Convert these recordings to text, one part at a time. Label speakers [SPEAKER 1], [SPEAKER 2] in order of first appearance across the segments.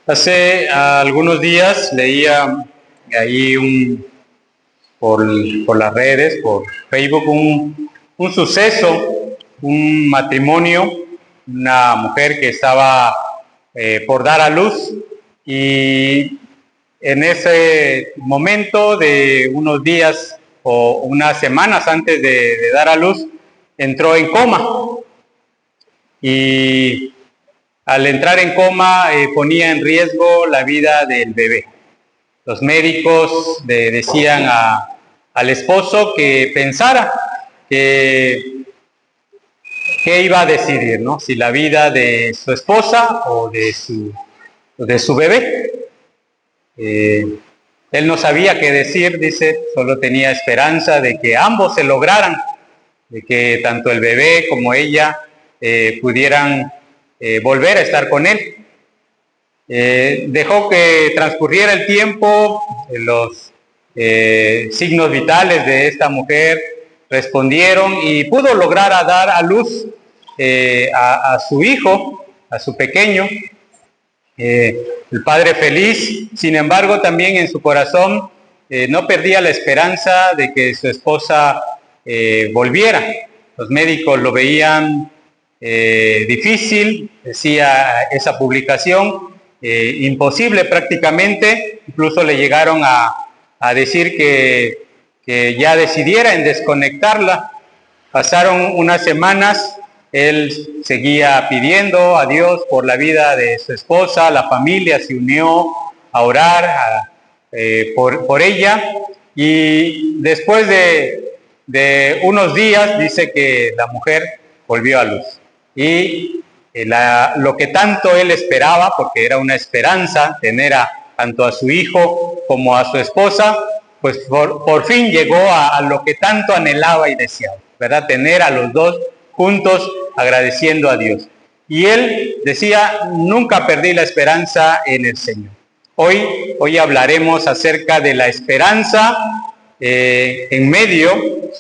[SPEAKER 1] Hace algunos días leía ahí por las redes, por Facebook, un suceso, un matrimonio, una mujer que estaba por dar a luz, y en ese momento de unos días o unas semanas antes de dar a luz, entró en coma, y al entrar en coma ponía en riesgo la vida del bebé. Los médicos le decían al esposo que pensara qué iba a decidir, ¿no? Si la vida de su esposa o de su bebé. Él no sabía qué decir, dice, solo tenía esperanza de que ambos se lograran, de que tanto el bebé como ella pudieran volver a estar con él. Dejó que transcurriera el tiempo, los signos vitales de esta mujer respondieron y pudo lograr dar a luz a su hijo, a su pequeño. El padre feliz, sin embargo, también en su corazón no perdía la esperanza de que su esposa volviera. Los médicos lo veían difícil, decía esa publicación, imposible prácticamente. Incluso le llegaron a decir que ya decidiera en desconectarla. Pasaron unas semanas, él seguía pidiendo a Dios por la vida de su esposa, la familia se unió a orar por ella, y después de unos días dice que la mujer volvió a luz. Y lo que tanto él esperaba, porque era una esperanza tener tanto a su hijo como a su esposa, pues por fin llegó a lo que tanto anhelaba y deseaba, ¿verdad? Tener a los dos juntos agradeciendo a Dios. Y él decía, nunca perdí la esperanza en el Señor. Hoy hablaremos acerca de la esperanza en medio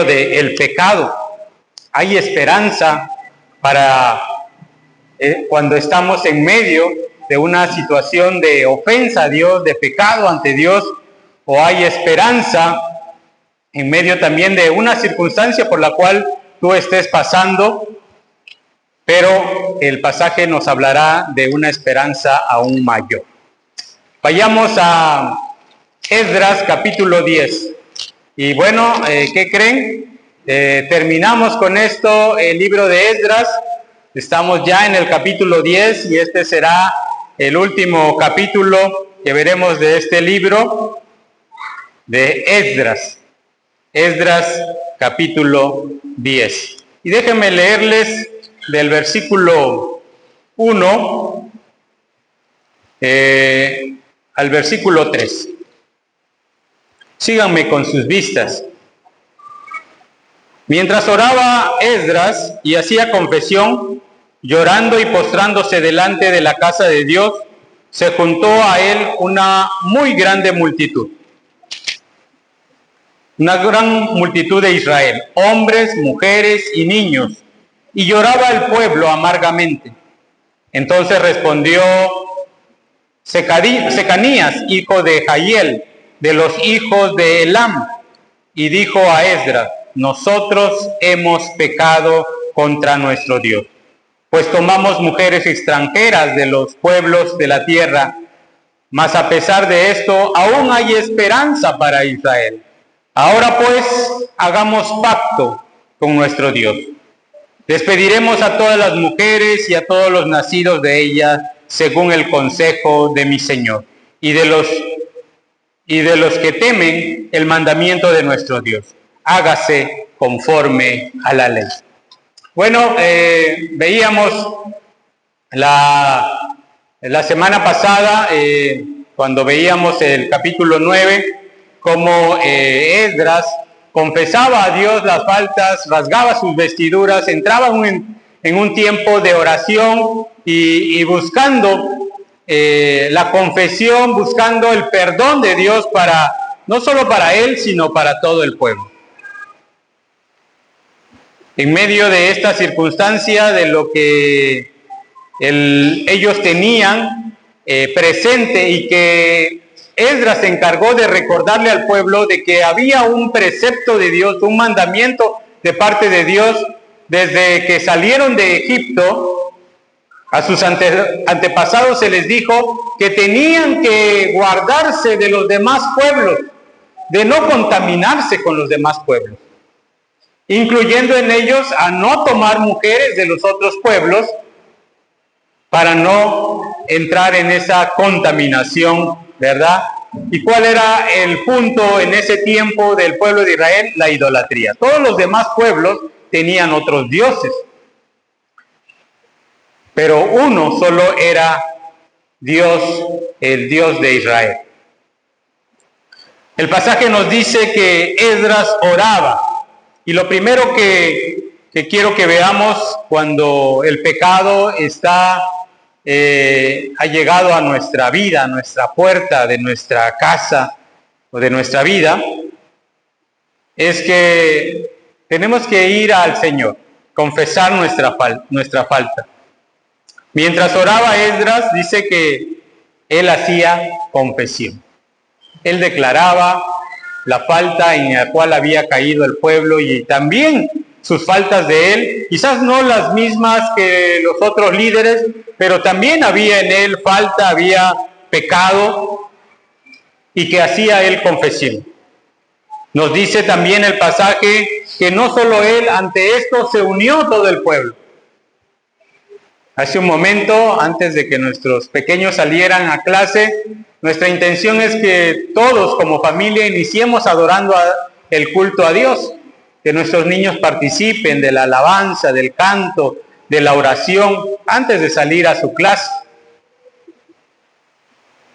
[SPEAKER 1] del pecado. Hay esperanza para cuando estamos en medio de una situación de ofensa a Dios, de pecado ante Dios, o hay esperanza en medio también de una circunstancia por la cual tú estés pasando, pero el pasaje nos hablará de una esperanza aún mayor. Vayamos a Esdras capítulo 10. Y bueno, ¿qué creen? Terminamos con esto el libro de Esdras. Estamos ya en el capítulo 10 y este será el último capítulo que veremos de este libro de Esdras. Esdras capítulo 10. Y déjenme leerles del versículo 1 al versículo 3. Síganme con sus vistas. Mientras oraba Esdras y hacía confesión, llorando y postrándose delante de la casa de Dios, se juntó a él una muy grande multitud. Una gran multitud de Israel, hombres, mujeres y niños, y lloraba el pueblo amargamente. Entonces respondió Secanías, hijo de Jahiel, de los hijos de Elam, y dijo a Esdras: nosotros hemos pecado contra nuestro Dios, pues tomamos mujeres extranjeras de los pueblos de la tierra, mas a pesar de esto aún hay esperanza para Israel. Ahora pues, hagamos pacto con nuestro Dios. Despediremos a todas las mujeres y a todos los nacidos de ellas, según el consejo de mi Señor, y de los que temen el mandamiento de nuestro Dios. Hágase conforme a la ley. Bueno, veíamos la semana pasada, cuando veíamos el capítulo 9, como Esdras confesaba a Dios las faltas, rasgaba sus vestiduras, entraba en un tiempo de oración y buscando la confesión, buscando el perdón de Dios no solo para él, sino para todo el pueblo. En medio de esta circunstancia, de lo que ellos tenían, presente y que Esdras se encargó de recordarle al pueblo de que había un precepto de Dios, un mandamiento de parte de Dios desde que salieron de Egipto. A sus antepasados se les dijo que tenían que guardarse de los demás pueblos, de no contaminarse con los demás pueblos, incluyendo en ellos a no tomar mujeres de los otros pueblos para no entrar en esa contaminación, ¿verdad? ¿Y cuál era el punto en ese tiempo del pueblo de Israel? La idolatría. Todos los demás pueblos tenían otros dioses, pero uno solo era Dios, el Dios de Israel. El pasaje nos dice que Esdras oraba, y lo primero que quiero que veamos cuando el pecado ha llegado a nuestra vida, a nuestra puerta de nuestra casa o de nuestra vida, es que tenemos que ir al Señor, confesar nuestra falta. Mientras oraba Esdras, dice que él hacía confesión. Él declaraba la falta en la cual había caído el pueblo y también sus faltas de él, quizás no las mismas que los otros líderes, pero también había en él falta, había pecado, y que hacía él confesión. Nos dice también el pasaje que no solo él, ante esto se unió todo el pueblo. Hace un momento, antes de que nuestros pequeños salieran a clase, nuestra intención es que todos como familia iniciemos adorando el culto a Dios, que nuestros niños participen de la alabanza, del canto, de la oración, antes de salir a su clase.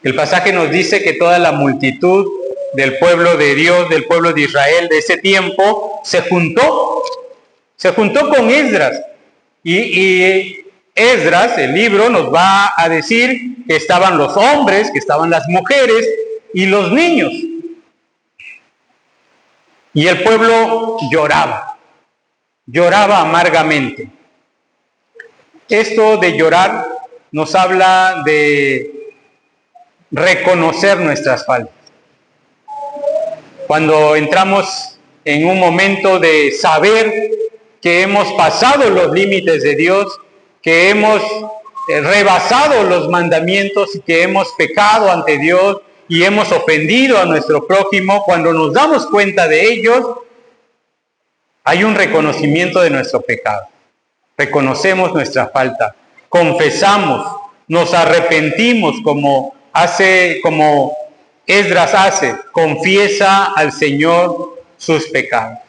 [SPEAKER 1] El pasaje nos dice que toda la multitud del pueblo de Dios, del pueblo de Israel de ese tiempo, se juntó con Esdras. Y Esdras, el libro, nos va a decir que estaban los hombres, que estaban las mujeres y los niños. Y el pueblo lloraba amargamente. Esto de llorar nos habla de reconocer nuestras faltas. Cuando entramos en un momento de saber que hemos pasado los límites de Dios, que hemos rebasado los mandamientos y que hemos pecado ante Dios y hemos ofendido a nuestro prójimo, cuando nos damos cuenta de ellos, hay un reconocimiento de nuestro pecado. Reconocemos nuestra falta, confesamos, nos arrepentimos como Esdras hace, confiesa al Señor sus pecados.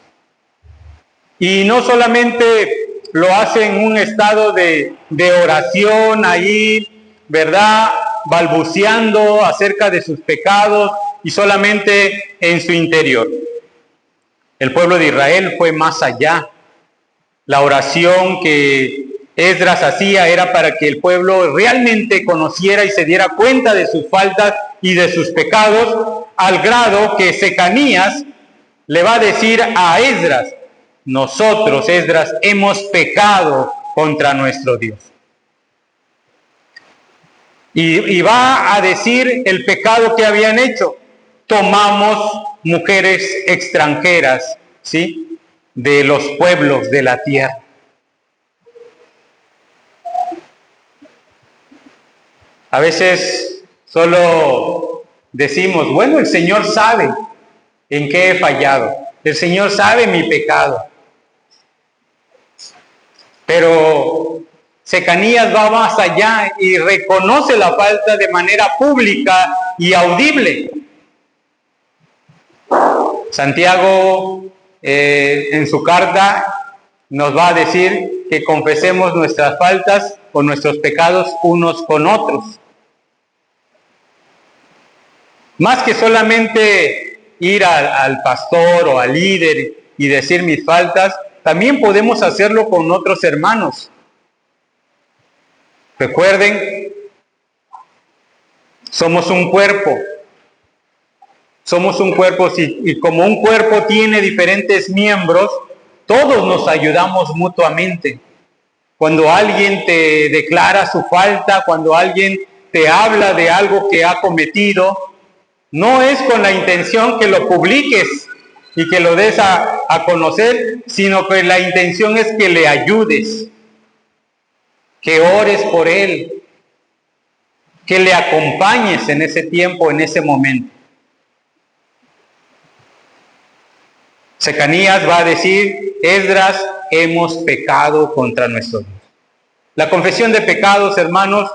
[SPEAKER 1] Y no solamente lo hace en un estado de oración ahí, ¿verdad?, balbuceando acerca de sus pecados y solamente en su interior. El pueblo de Israel fue más allá. La oración que Esdras hacía era para que el pueblo realmente conociera y se diera cuenta de sus faltas y de sus pecados, al grado que Secanías le va a decir a Esdras: nosotros, Esdras, hemos pecado contra nuestro Dios. Y va a decir el pecado que habían hecho. Tomamos mujeres extranjeras, ¿sí?, de los pueblos de la tierra. A veces solo decimos, bueno, el Señor sabe en qué he fallado. El Señor sabe mi pecado. Pero Secanías va más allá y reconoce la falta de manera pública y audible. Santiago en su carta nos va a decir que confesemos nuestras faltas o nuestros pecados unos con otros. Más que solamente ir al pastor o al líder y decir mis faltas, también podemos hacerlo con otros hermanos. Recuerden, somos un cuerpo. Somos un cuerpo y como un cuerpo tiene diferentes miembros, todos nos ayudamos mutuamente. Cuando alguien te declara su falta, cuando alguien te habla de algo que ha cometido, no es con la intención que lo publiques y que lo des a conocer, sino que la intención es que le ayudes, que ores por él, que le acompañes en ese tiempo, en ese momento. Secanías va a decir: Esdras, hemos pecado contra nuestro Dios. La confesión de pecados, hermanos,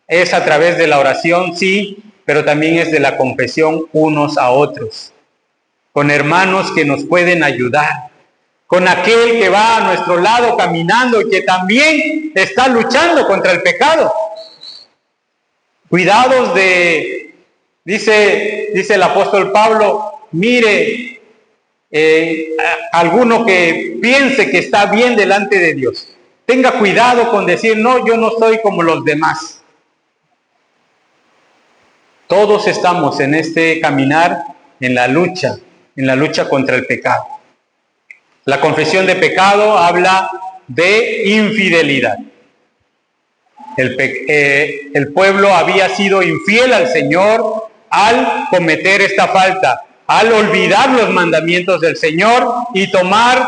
[SPEAKER 1] es a través de la oración, sí, pero también es de la confesión unos a otros, con hermanos que nos pueden ayudar, con aquel que va a nuestro lado caminando y que también está luchando contra el pecado. Cuidados dice el apóstol Pablo, mire, alguno que piense que está bien delante de Dios, tenga cuidado con decir: no, yo no soy como los demás. Todos estamos en este caminar, en la lucha contra el pecado. La confesión de pecado habla de infidelidad. El pueblo había sido infiel al Señor al cometer esta falta, al olvidar los mandamientos del Señor y tomar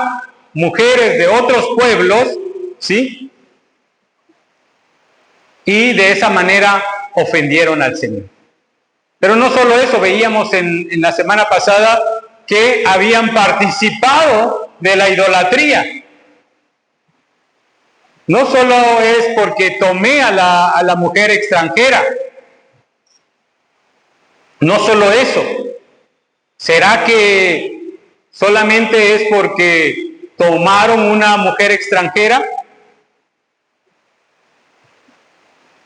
[SPEAKER 1] mujeres de otros pueblos, ¿sí? Y de esa manera ofendieron al Señor. Pero no solo eso, veíamos en la semana pasada que habían participado de la idolatría. No solo es porque tomé a la mujer extranjera, no solo eso. ¿Será que solamente es porque tomaron una mujer extranjera?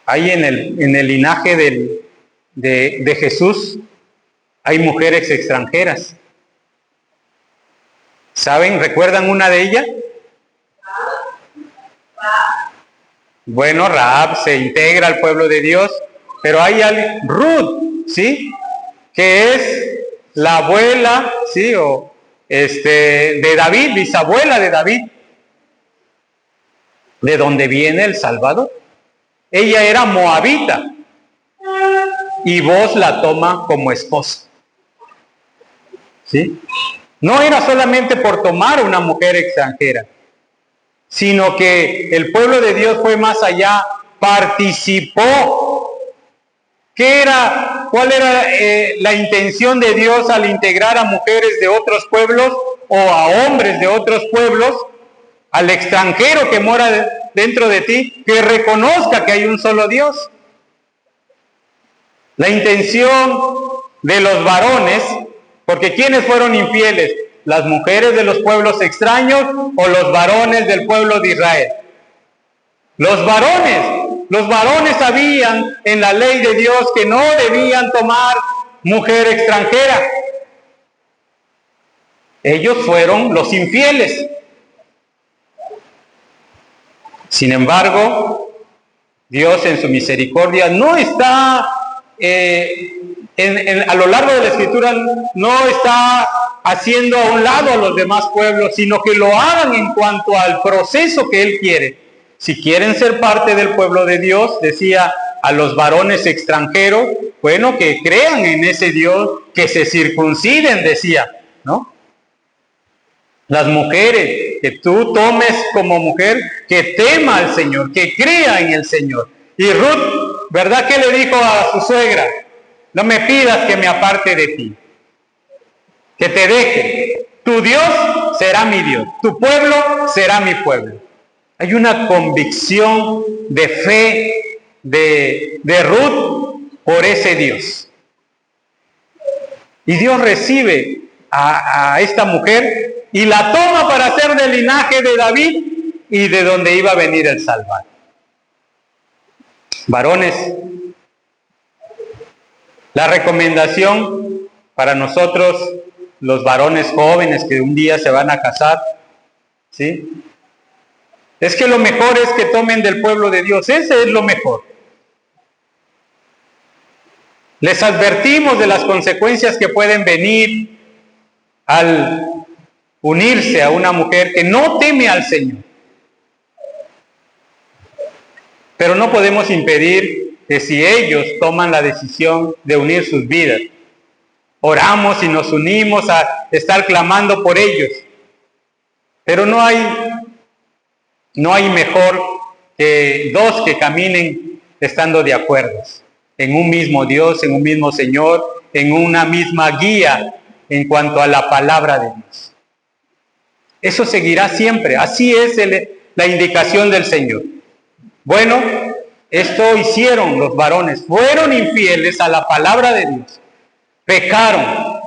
[SPEAKER 1] Ahí en el linaje de Jesús hay mujeres extranjeras. ¿Saben? ¿Recuerdan una de ellas? Bueno, Rahab se integra al pueblo de Dios, pero hay Ruth, ¿sí? Que es la abuela, ¿sí? De David, bisabuela de David, de donde viene el Salvador. Ella era moabita y Booz la toma como esposa, ¿sí? No era solamente por tomar una mujer extranjera, sino que el pueblo de Dios fue más allá, participó. ¿Cuál era la intención de Dios al integrar a mujeres de otros pueblos o a hombres de otros pueblos? Al extranjero que mora dentro de ti, que reconozca que hay un solo Dios. La intención de los varones, porque ¿quiénes fueron infieles? ¿Las mujeres de los pueblos extraños o los varones del pueblo de Israel? Los varones sabían en la ley de Dios que no debían tomar mujer extranjera. Ellos fueron los infieles. Sin embargo, Dios en su misericordia no está, a lo largo de la Escritura, no está haciendo a un lado a los demás pueblos, sino que lo hagan en cuanto al proceso que Él quiere. Si quieren ser parte del pueblo de Dios, decía a los varones extranjeros, bueno, que crean en ese Dios, que se circunciden, decía, ¿no? Las mujeres, que tú tomes como mujer, que tema al Señor, que crea en el Señor. Y Ruth, ¿verdad que le dijo a su suegra? No me pidas que me aparte de ti, que te deje. Tu Dios será mi Dios, tu pueblo será mi pueblo. Hay una convicción de fe de Ruth por ese Dios. Y Dios recibe a esta mujer y la toma para ser del linaje de David y de donde iba a venir el Salvador. Varones, la recomendación para nosotros, los varones jóvenes que un día se van a casar, ¿sí?, es que lo mejor es que tomen del pueblo de Dios. Ese es lo mejor. Les advertimos de las consecuencias que pueden venir al unirse a una mujer que no teme al Señor. Pero no podemos impedir que si ellos toman la decisión de unir sus vidas. Oramos y nos unimos a estar clamando por ellos. Pero no hay mejor que dos que caminen estando de acuerdo en un mismo Dios, en un mismo Señor, en una misma guía en cuanto a la palabra de Dios. Eso seguirá siempre. Así es la indicación del Señor. Bueno, esto hicieron los varones. Fueron infieles a la palabra de Dios. Pecaron.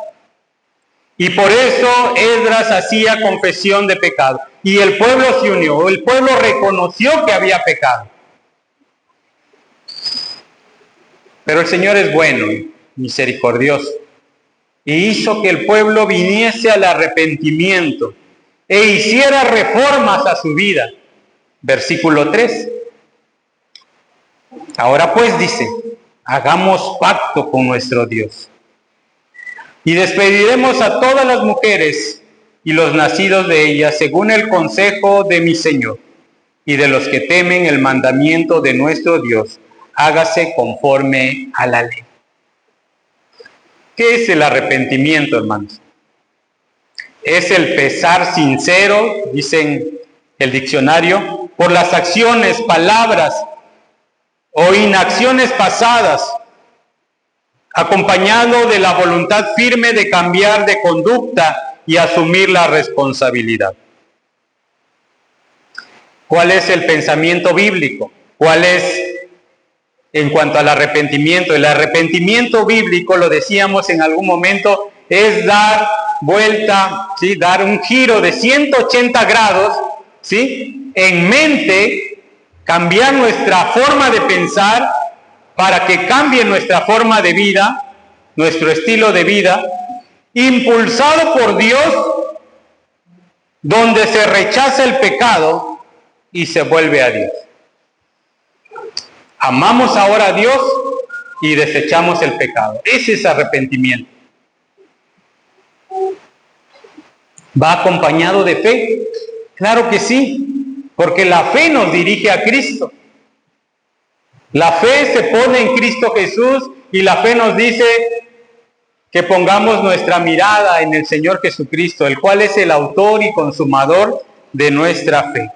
[SPEAKER 1] Y por eso Esdras hacía confesión de pecado. Y el pueblo se unió. El pueblo reconoció que había pecado. Pero el Señor es bueno y misericordioso. Y hizo que el pueblo viniese al arrepentimiento e hiciera reformas a su vida. Versículo 3. Ahora pues dice, hagamos pacto con nuestro Dios. Y despediremos a todas las mujeres y los nacidos de ellas según el consejo de mi Señor y de los que temen el mandamiento de nuestro Dios. Hágase conforme a la ley. ¿Qué es el arrepentimiento, hermanos? Es el pesar sincero, dicen el diccionario, por las acciones, palabras o inacciones pasadas, acompañado de la voluntad firme de cambiar de conducta y asumir la responsabilidad. ¿Cuál es el pensamiento bíblico? ¿Cuál es en cuanto al arrepentimiento? El arrepentimiento bíblico, lo decíamos en algún momento, es dar vuelta, ¿sí? Dar un giro de 180 grados, ¿sí? En mente, cambiar nuestra forma de pensar para que cambie nuestra forma de vida, nuestro estilo de vida, impulsado por Dios, donde se rechaza el pecado y se vuelve a Dios. Amamos ahora a Dios y desechamos el pecado. Ese es arrepentimiento. ¿Va acompañado de fe? Claro que sí, porque la fe nos dirige a Cristo. La fe se pone en Cristo Jesús y la fe nos dice que pongamos nuestra mirada en el Señor Jesucristo, el cual es el autor y consumador de nuestra fe.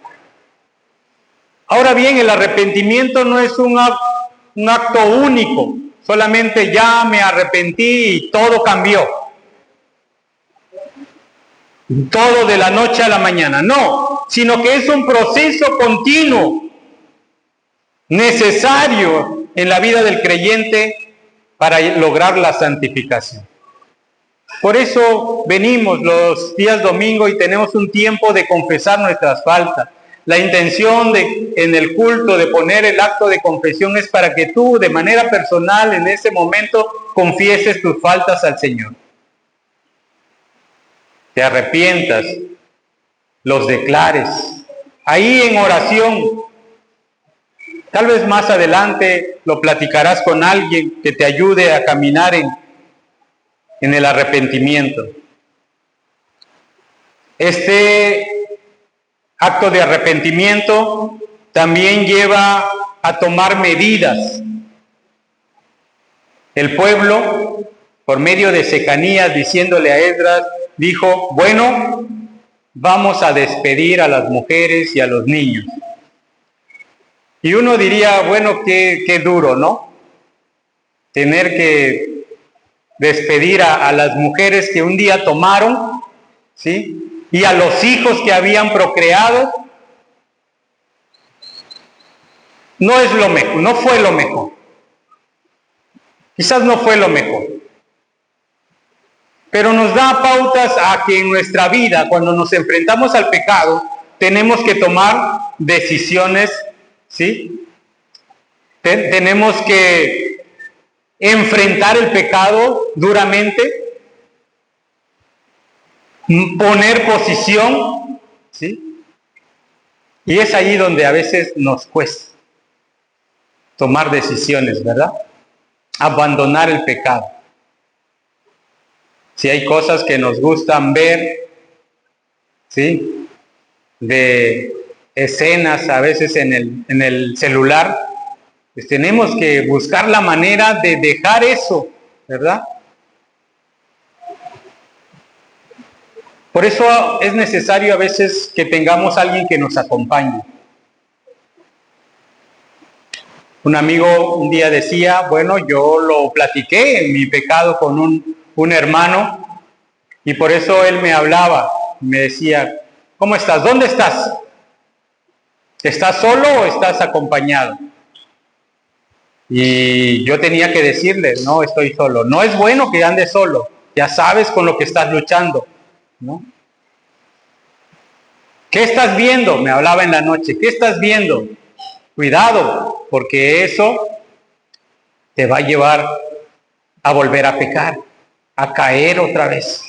[SPEAKER 1] Ahora bien, el arrepentimiento no es un acto único, solamente ya me arrepentí y todo cambió. Todo de la noche a la mañana, no, sino que es un proceso continuo, necesario en la vida del creyente para lograr la santificación. Por eso venimos los días domingo y tenemos un tiempo de confesar nuestras faltas. La intención en el culto de poner el acto de confesión es para que tú de manera personal en ese momento confieses tus faltas al Señor. Te arrepientas, los declares, ahí en oración. Tal vez más adelante lo platicarás con alguien que te ayude a caminar en el arrepentimiento. Este acto de arrepentimiento también lleva a tomar medidas. El pueblo, por medio de Secanías, diciéndole a Esdras, dijo, bueno, vamos a despedir a las mujeres y a los niños. Y uno diría, bueno, qué duro, ¿no? Tener que despedir a las mujeres que un día tomaron, ¿sí? Y a los hijos que habían procreado. No es lo mejor, no fue lo mejor. Quizás no fue lo mejor. Pero nos da pautas a que en nuestra vida, cuando nos enfrentamos al pecado, tenemos que tomar decisiones, ¿sí? Tenemos que enfrentar el pecado duramente, poner posición, ¿sí? Y es ahí donde a veces nos cuesta tomar decisiones, ¿verdad? Abandonar el pecado. Si hay cosas que nos gustan ver, ¿sí? De escenas a veces en el celular, Pues tenemos que buscar la manera de dejar eso, ¿verdad? Por eso es necesario a veces que tengamos a alguien que nos acompañe. Un amigo un día decía, bueno, yo lo platiqué en mi pecado con un hermano y por eso él me hablaba, me decía, ¿cómo estás? ¿Dónde estás? ¿Estás solo o estás acompañado? Y yo tenía que decirle, no, estoy solo. No es bueno que andes solo, ya sabes con lo que estás luchando, ¿no? ¿Qué estás viendo? Me hablaba en la noche. ¿Qué estás viendo? Cuidado, porque eso te va a llevar a volver a pecar, a caer otra vez.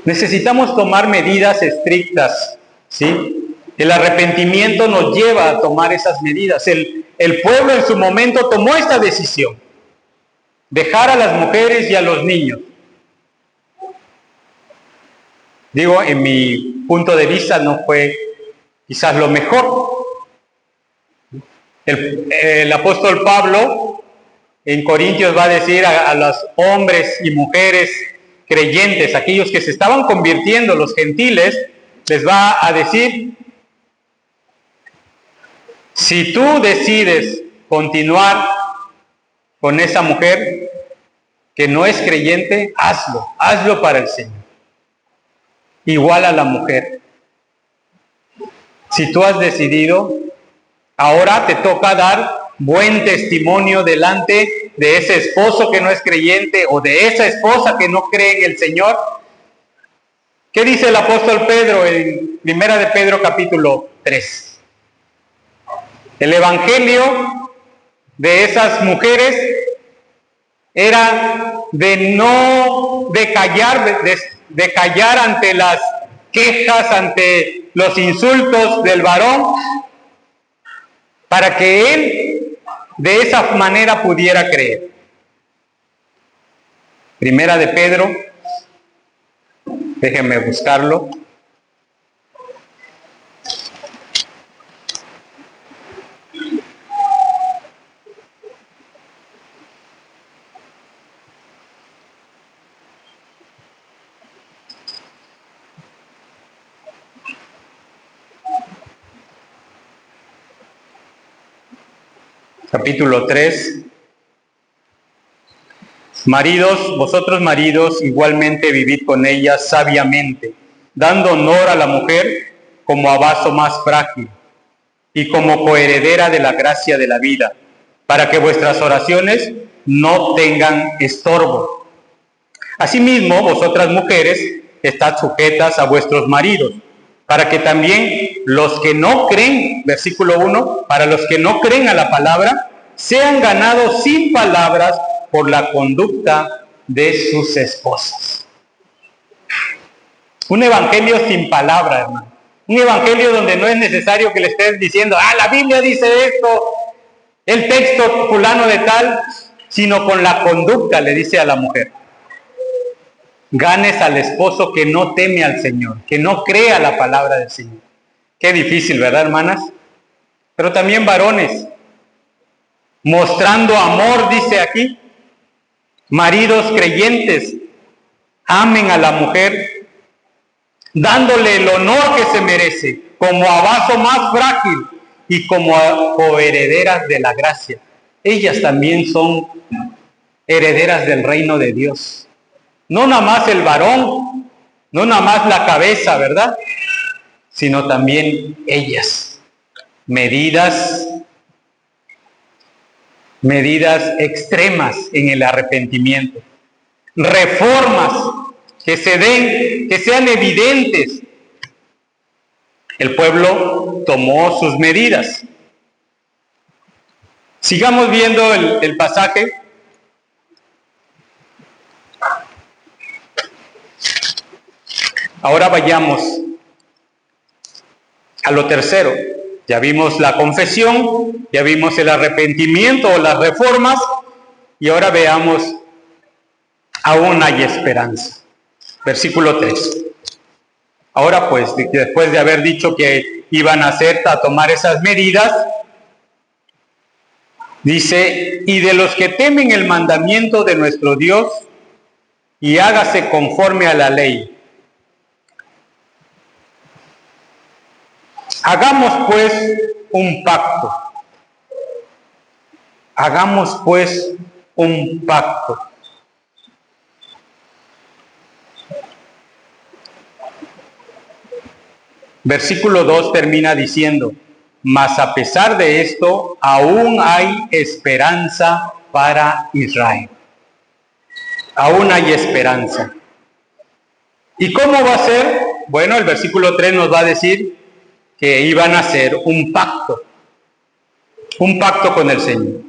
[SPEAKER 1] Necesitamos tomar medidas estrictas, ¿sí? El arrepentimiento nos lleva a tomar esas medidas. El pueblo en su momento tomó esta decisión. Dejar a las mujeres y a los niños. Digo, en mi punto de vista no fue quizás lo mejor. El apóstol Pablo en Corintios va a decir a los hombres y mujeres creyentes, aquellos que se estaban convirtiendo, los gentiles, les va a decir, si tú decides continuar con esa mujer que no es creyente, hazlo para el Señor. Igual a la mujer. Si tú has decidido, ahora te toca dar buen testimonio delante de ese esposo que no es creyente o de esa esposa que no cree en el Señor. ¿Qué dice el apóstol Pedro en 1 de Pedro capítulo 3? El evangelio de esas mujeres era de callar ante las quejas, ante los insultos del varón, para que él de esa manera pudiera creer. 1 de Pedro, déjenme buscarlo. Capítulo 3. Maridos, vosotros maridos, igualmente vivid con ellas sabiamente, dando honor a la mujer como a vaso más frágil y como coheredera de la gracia de la vida, para que vuestras oraciones no tengan estorbo. Asimismo, vosotras mujeres, estad sujetas a vuestros maridos, para que también los que no creen, versículo 1, para los que no creen a la palabra, sean ganados sin palabras por la conducta de sus esposas. Un evangelio sin palabra, hermano. Un evangelio donde no es necesario que le estés diciendo, la Biblia dice esto, el texto fulano de tal, sino con la conducta le dice a la mujer. Ganes al esposo que no teme al Señor, que no crea la palabra del Señor. Qué difícil, ¿verdad, hermanas? Pero también varones, mostrando amor, dice aquí, maridos creyentes, amen a la mujer, dándole el honor que se merece, como a vaso más frágil y como a coherederas de la gracia. Ellas también son herederas del reino de Dios. No nada más el varón, no nada más la cabeza, ¿verdad? Sino también ellas. Medidas extremas en el arrepentimiento. Reformas que se den, que sean evidentes. El pueblo tomó sus medidas. Sigamos viendo el pasaje. Ahora vayamos a lo tercero. Ya vimos la confesión, ya vimos el arrepentimiento o las reformas, y ahora veamos, aún hay esperanza. Versículo 3. Ahora pues, después de haber dicho que iban a tomar esas medidas, Dice, y de los que temen el mandamiento de nuestro Dios, y hágase conforme a la ley. Hagamos pues un pacto. Hagamos pues un pacto. Versículo 2 termina diciendo, mas a pesar de esto, aún hay esperanza para Israel. Aún hay esperanza. ¿Y cómo va a ser? Bueno, el versículo 3 nos va a decir que iban a hacer un pacto con el Señor.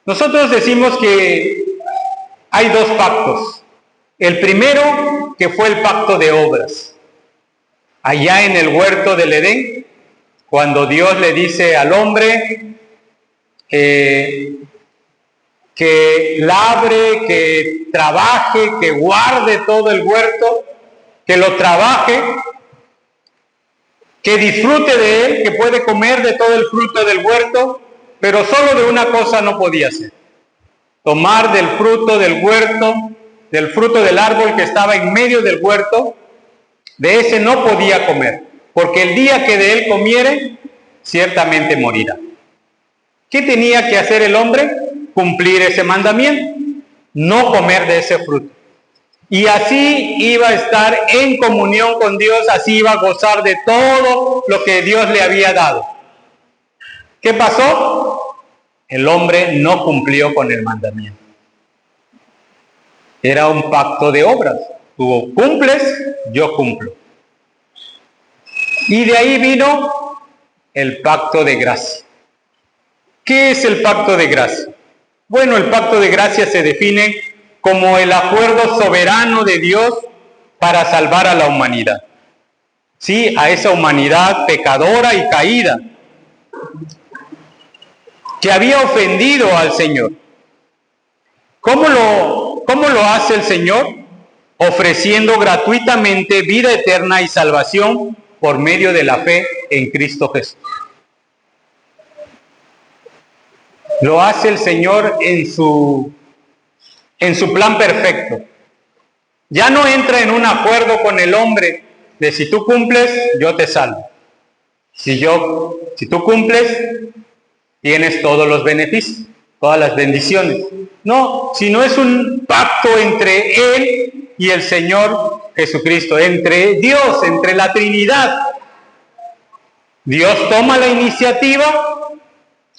[SPEAKER 1] Nosotros decimos que hay dos pactos. El primero, que fue el pacto de obras. Allá en el huerto del Edén, cuando Dios le dice al hombre que labre, que trabaje, que guarde todo el huerto, que lo trabaje, que disfrute de él, que puede comer de todo el fruto del huerto, pero solo de una cosa no podía hacer: tomar del fruto del huerto, del fruto del árbol que estaba en medio del huerto. De ese no podía comer, porque el día que de él comiere, ciertamente morirá. ¿Qué tenía que hacer el hombre? Cumplir ese mandamiento, no comer de ese fruto. Y así iba a estar en comunión con Dios, así iba a gozar de todo lo que Dios le había dado. ¿Qué pasó? El hombre no cumplió con el mandamiento. Era un pacto de obras. Tú cumples, yo cumplo. Y de ahí vino el pacto de gracia. ¿Qué es el pacto de gracia? Bueno, el pacto de gracia se define como el acuerdo soberano de Dios para salvar a la humanidad. Sí, a esa humanidad pecadora y caída, que había ofendido al Señor. ¿Cómo lo hace el Señor? Ofreciendo gratuitamente vida eterna y salvación por medio de la fe en Cristo Jesús. Lo hace el Señor en su plan perfecto. Ya no entra en un acuerdo con el hombre de si tú cumples, yo te salvo. Si tú cumples, tienes todos los beneficios, todas las bendiciones. No, sino es un pacto entre Él y el Señor Jesucristo, entre Dios, entre la Trinidad. Dios toma la iniciativa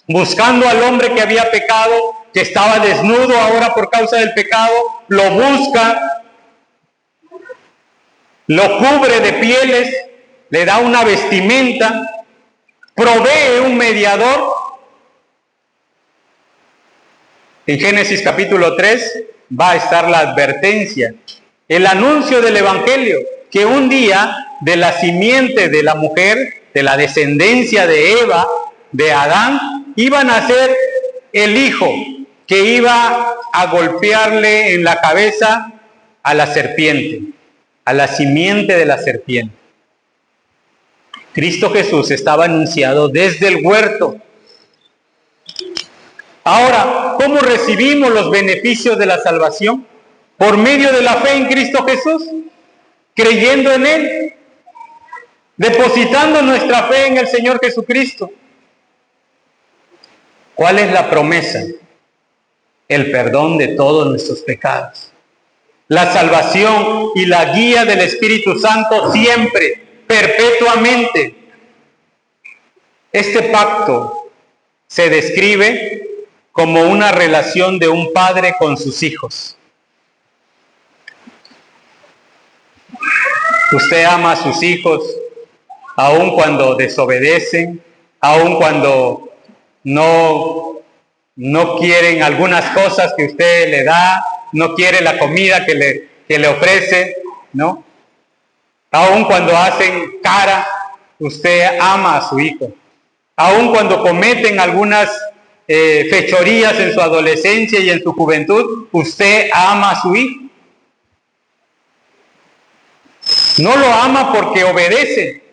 [SPEAKER 1] buscando al hombre que había pecado, que estaba desnudo ahora por causa del pecado, lo busca, lo cubre de pieles, le da una vestimenta, provee un mediador. En Génesis capítulo 3 va a estar la advertencia, el anuncio del Evangelio, que un día de la simiente de la mujer, de la descendencia de Eva, de Adán, iban a ser el hijo que iba a golpearle en la cabeza a la serpiente, a la simiente de la serpiente. Cristo Jesús estaba anunciado desde el huerto. Ahora, ¿cómo recibimos los beneficios de la salvación? Por medio de la fe en Cristo Jesús, creyendo en Él, depositando nuestra fe en el Señor Jesucristo. ¿Cuál es la promesa? El perdón de todos nuestros pecados. La salvación y la guía del Espíritu Santo siempre, perpetuamente. Este pacto se describe como una relación de un padre con sus hijos. Usted ama a sus hijos, aun cuando desobedecen, aun cuando no quieren algunas cosas que usted le da, no quiere la comida que le ofrece, ¿no? Aun cuando hacen cara, usted ama a su hijo. Aun cuando cometen algunas fechorías en su adolescencia y en su juventud, usted ama a su hijo. No lo ama porque obedece,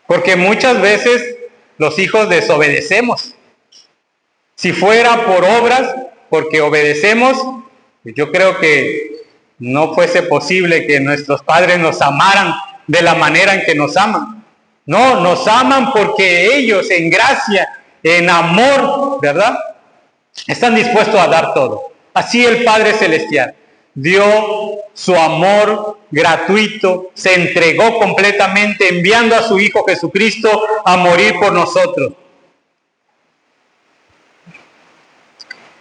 [SPEAKER 1] porque muchas veces los hijos desobedecemos. Si fuera por obras, porque obedecemos, yo creo que no fuese posible que nuestros padres nos amaran de la manera en que nos aman. No, nos aman porque ellos en gracia, en amor, ¿verdad?, están dispuestos a dar todo. Así el Padre Celestial dio su amor gratuito, se entregó completamente enviando a su Hijo Jesucristo a morir por nosotros.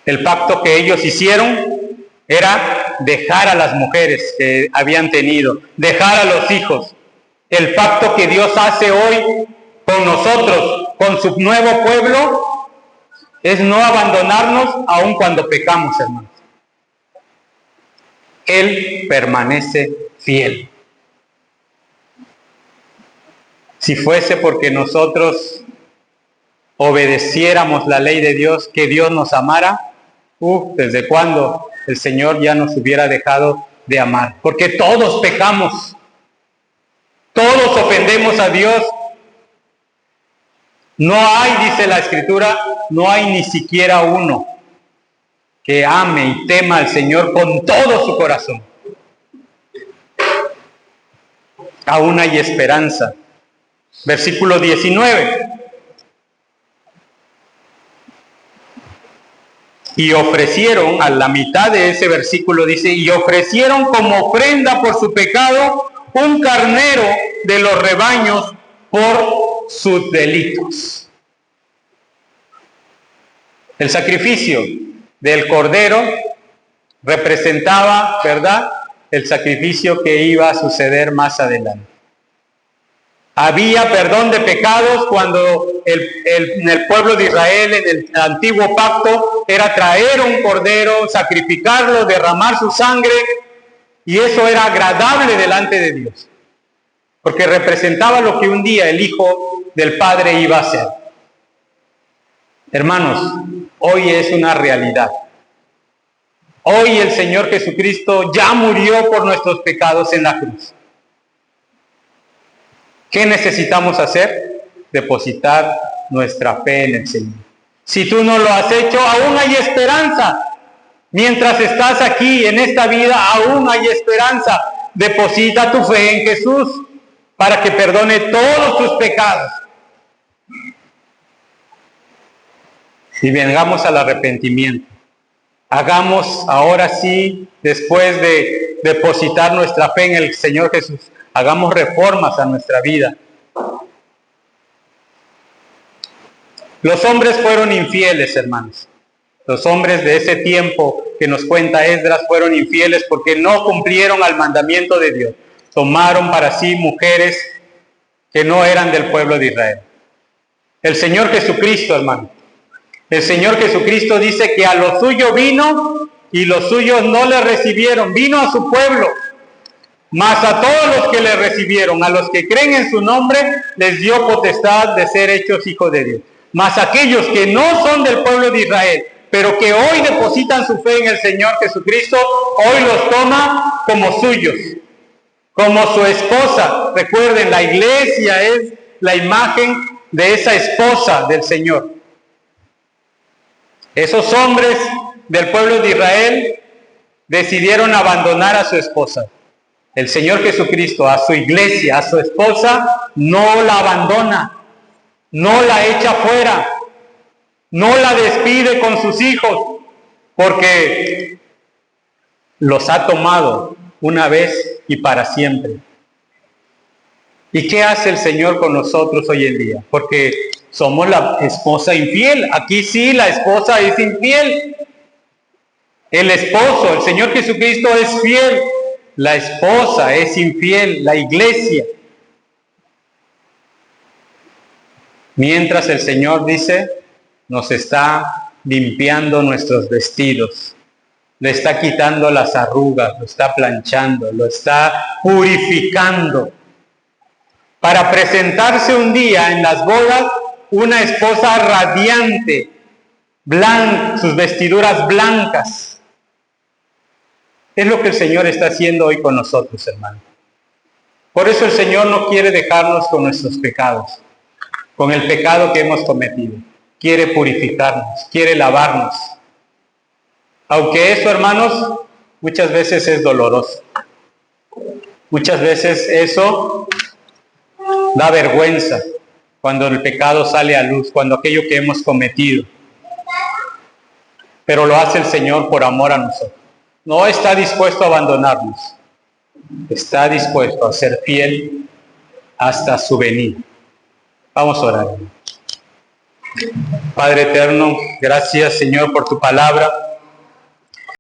[SPEAKER 1] El pacto que ellos hicieron era dejar a las mujeres que habían tenido, dejar a los hijos. El pacto que Dios hace hoy con nosotros, con su nuevo pueblo, es no abandonarnos aun cuando pecamos, hermanos. Él permanece fiel. Si fuese porque nosotros obedeciéramos la ley de Dios, que Dios nos amara, ¿desde cuándo el Señor ya nos hubiera dejado de amar? Porque todos pecamos, todos ofendemos a Dios. No hay, dice la Escritura, no hay ni siquiera uno que ame y tema al Señor con todo su corazón. Aún hay esperanza. Versículo 19. Y ofrecieron, a la mitad de ese versículo dice, y ofrecieron como ofrenda por su pecado un carnero de los rebaños por sus delitos. El sacrificio del cordero representaba, ¿verdad?, el sacrificio que iba a suceder más adelante. Había perdón de pecados cuando en el pueblo de Israel, en el antiguo pacto, era traer un cordero, sacrificarlo, derramar su sangre, y eso era agradable delante de Dios, porque representaba lo que un día el Hijo del Padre iba a hacer. Hermanos, hoy es una realidad. Hoy el Señor Jesucristo ya murió por nuestros pecados en la cruz. ¿Qué necesitamos hacer? Depositar nuestra fe en el Señor. Si tú no lo has hecho, aún hay esperanza. Mientras estás aquí en esta vida, aún hay esperanza. Deposita tu fe en Jesús para que perdone todos tus pecados. Y vengamos al arrepentimiento. Hagamos ahora sí, después de depositar nuestra fe en el Señor Jesús, hagamos reformas a nuestra vida. Los hombres fueron infieles, hermanos. Los hombres de ese tiempo que nos cuenta Esdras fueron infieles porque no cumplieron al mandamiento de Dios. Tomaron para sí mujeres que no eran del pueblo de Israel. El Señor Jesucristo, hermano, el Señor Jesucristo dice que a lo suyo vino y los suyos no le recibieron. Vino a su pueblo, mas a todos los que le recibieron, a los que creen en su nombre, les dio potestad de ser hechos hijos de Dios. Mas aquellos que no son del pueblo de Israel, pero que hoy depositan su fe en el Señor Jesucristo, hoy los toma como suyos, como su esposa. Recuerden, la iglesia es la imagen de esa esposa del Señor. Esos hombres del pueblo de Israel decidieron abandonar a su esposa. El Señor Jesucristo a su iglesia, a su esposa, no la abandona, no la echa fuera, no la despide con sus hijos, porque los ha tomado una vez y para siempre. ¿Y qué hace el Señor con nosotros hoy en día? Porque somos la esposa infiel. Aquí sí, la esposa es infiel. El esposo, el Señor Jesucristo es fiel. La esposa es infiel, la iglesia. Mientras el Señor dice, nos está limpiando nuestros vestidos, le está quitando las arrugas, lo está planchando, lo está purificando, para presentarse un día en las bodas una esposa radiante, sus vestiduras blancas. Es lo que el Señor está haciendo hoy con nosotros, hermanos. Por eso el Señor no quiere dejarnos con nuestros pecados, con el pecado que hemos cometido. quiere purificarnos, quiere lavarnos. Aunque eso, hermanos, muchas veces es doloroso. Muchas veces eso da vergüenza cuando el pecado sale a luz, cuando aquello que hemos cometido. Pero lo hace el Señor por amor a nosotros. No está dispuesto a abandonarnos. Está dispuesto a ser fiel hasta su venida. Vamos a orar. Padre eterno, gracias, Señor, por tu palabra.